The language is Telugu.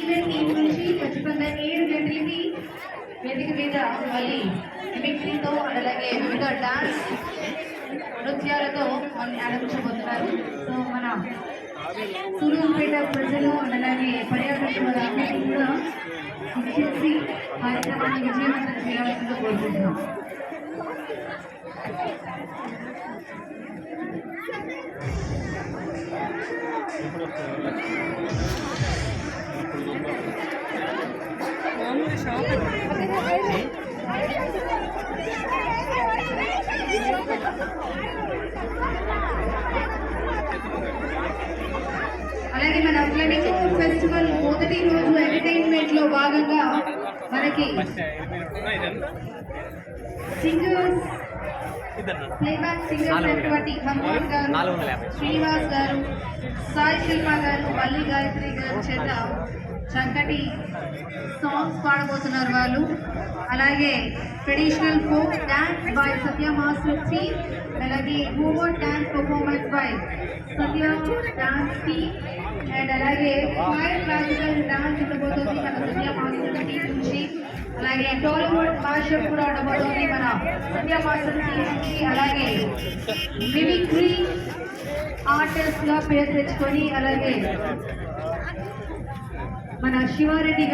ఈవెంట్ టీం నుంచి ఖచ్చితంగా 7 గంటలకి వేదిక మీద మళ్ళీ మిమిక్రీతో అలాగే వివిధ డాన్స్ నృత్యాలతో మనల్ని ఆనందించబోతున్నారు. సో మన సూర్యాపేట ప్రజలు అలాగే పర్యాటకులందరూ కూడా చేసి కార్యక్రమాన్ని విజయవంతం చేయాల్సిందిగా కోరుకుంటున్నాం. అలాగే మన ఫ్లెమింగో ఫెస్టివల్ మొదటి రోజు ఎంటర్టైన్మెంట్ లో భాగంగా మనకి సింగర్స్ ప్లేబ్యాక్ సింగర్స్ అయినటువంటి హనుమాన్ గారు, శ్రీనివాస్ గారు, సాయి శిల్ప గారు, వల్లి గాయత్రి గారు చేత చక్కటి సాంగ్స్ పాడబోతున్నారు వాళ్ళు. అలాగే traditional folk dance by Satya master team, అలాగే mover dance performance by Satya dance team and అలాగే ఫైర్ క్లాసికల్ డాన్స్ ఉండబోతుంది మన సత్య మాస్టర్ టీమ్ నుంచి. అలాగే టాలీవుడ్ భాషప్ కూడా ఉండబోతుంది మన సత్య మాస్టర్ టీమ్ నుంచి. అలాగే మిమిక్రీ ఆర్టిస్ట్ గా పేరు తెచ్చుకొని అలాగే మన శివారెడ్డి